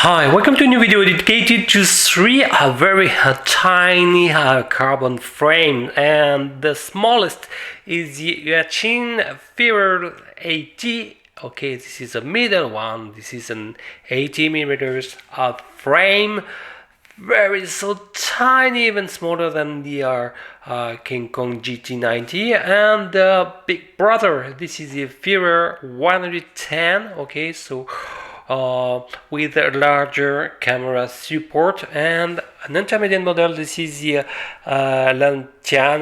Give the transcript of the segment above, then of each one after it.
Hi, welcome to a new video dedicated to three very tiny carbon frame, and the smallest is the Eachine Fever 80. Okay, this is a middle one. This is an 80 millimeters frame, very so tiny, even smaller than the King Kong GT90, and the big brother. This is the Fever 110. Okay, so with a larger camera support, and an intermediate model. This is the Lantian,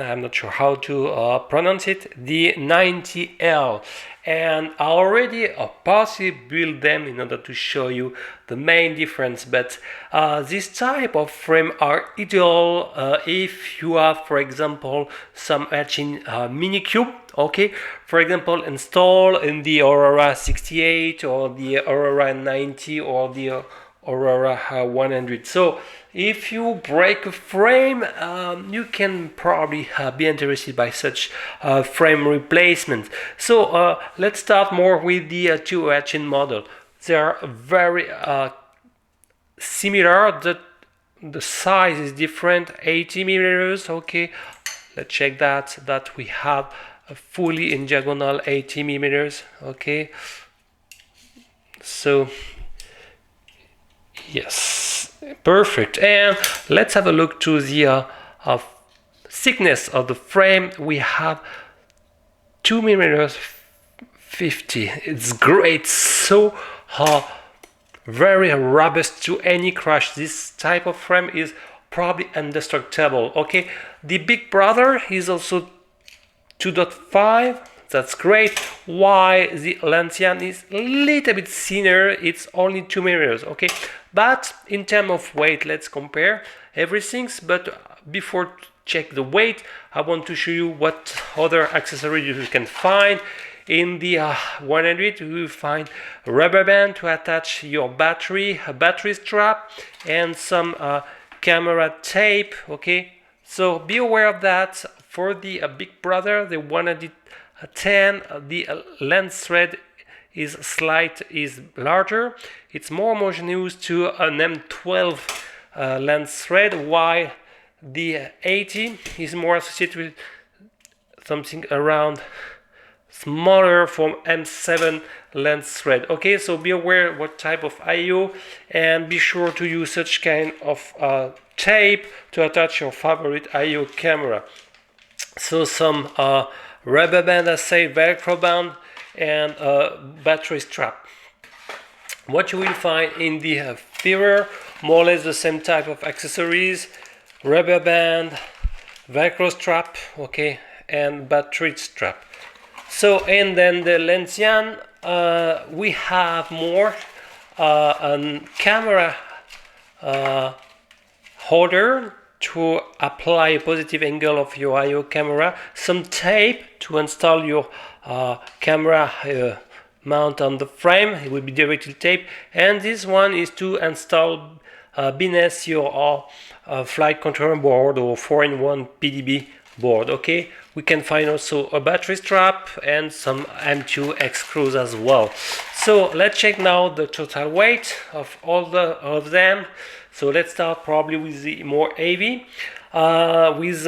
I'm not sure how to pronounce it, the 90L. And I already partially built them in order to show you the main difference, but this type of frame are ideal if you have, for example, some Eachine mini cube. Okay, for example, install in the Aurora 68 or the Aurora 90 or the Aurora 100. So if you break a frame, you can probably be interested by such frame replacement. So let's start more with the two Eachine model. They are very similar. The size is different, 80 millimeters. Okay, let's check that we have a fully in diagonal 80 millimeters. Okay, so yes, perfect. And let's have a look to the thickness of the frame. We have 2 millimeters 50. It's great, so very robust to any crash. This type of frame is probably indestructible. Okay, the big brother is also 2.5. That's great. Why the Lantian is a little bit thinner, it's only 2 millimeters. Okay, but in terms of weight, let's compare everything. But before check the weight, I want to show you what other accessories you can find. In the 100, you will find a rubber band to attach your battery, a battery strap, and some camera tape. Okay, so be aware of that. For the big brother, the 110, the lens thread is larger. It's more homogeneous to an M12 lens thread, while the 80 is more associated with something around smaller from M7 lens thread. Okay, so be aware what type of IO, and be sure to use such kind of tape to attach your favorite IO camera. So some rubber band, I say, Velcro band, and battery strap. What you will find in the Fever, more or less the same type of accessories: rubber band, Velcro strap, okay, and battery strap. So, and then the Lantian, we have more a camera holder to apply a positive angle of your IO camera, some tape to install your camera mount on the frame. It will be directly tape, and this one is to install beneath your flight controller board or 4-in-1 PDB board. Okay, we can find also a battery strap and some M2 X screws as well. So let's check now the total weight of all of them. So let's start probably with the more heavy, with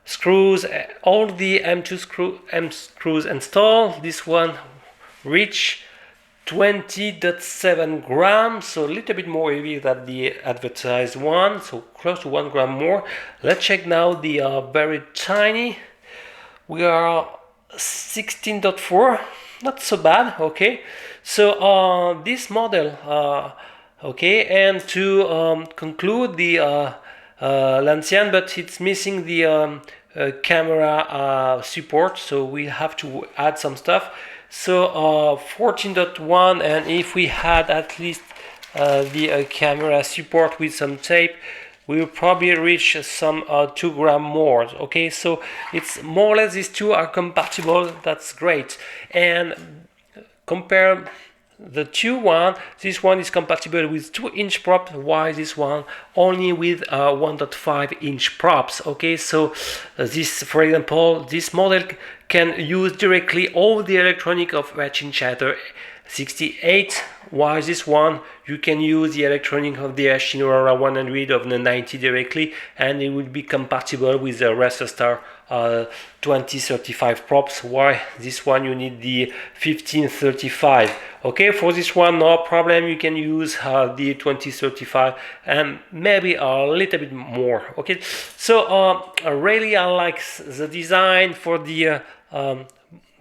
screws. All the M screws installed. This one reach 20.7 grams, so a little bit more heavy than the advertised one, so close to 1 gram more. Let's check now the very tiny. We are 16.4, not so bad. Okay, so this model, okay, and to conclude the Lantian, but it's missing the camera support, so we have to add some stuff. So 14.1, and if we had at least the camera support with some tape, we will probably reach some 2 grams more. Okay, so it's more or less these two are compatible. That's great. And compare the two one. This one is compatible with 2-inch prop, while this one only with 1.5-inch props. Okay, so this, for example, this model can use directly all the electronic of Eachine Chatter 68. While this one, you can use the electronic of the Eachine Aurora 100 of the 90 directly, and it will be compatible with the Racer 2035 props. Why this one you need the 1535. Okay, for this one no problem, you can use the 2035 and maybe a little bit more. Okay, so really I like the design for the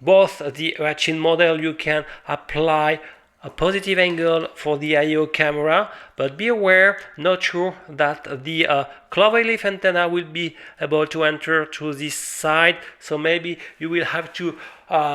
both the Eachine model. You can apply a positive angle for the IO camera, but be aware, not sure that the cloverleaf antenna will be able to enter to this side, so maybe you will have to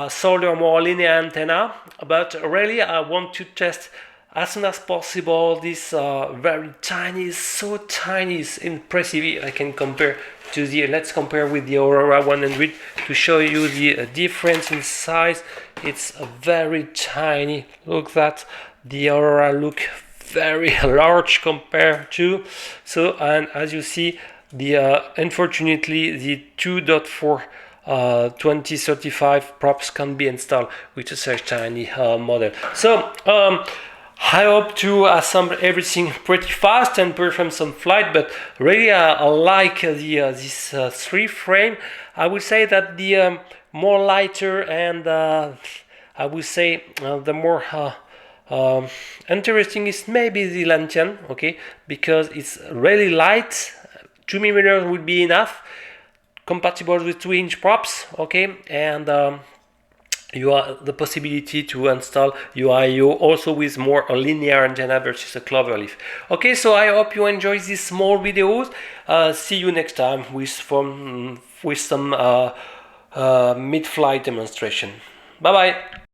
solder more linear antenna. But really I want to test as soon as possible this very tiny, so tiny, it's impressive. I can compare to the, let's compare with the Aurora 100 to show you the difference in size. It's very tiny. Look that the Aurora look very large compared to. So, and as you see, the unfortunately the 2.4 2035 props can be installed with such tiny model. So I hope to assemble everything pretty fast and perform some flight, but really I like this 3 frame. I would say that the more lighter and I would say the more interesting is maybe the Lantian, okay, because it's really light. 2mm would be enough, compatible with 2-inch props, okay, and you have the possibility to install UIO also with more a linear antenna versus a cloverleaf. Okay, so I hope you enjoy these small videos. See you next time with some mid-flight demonstration. Bye bye.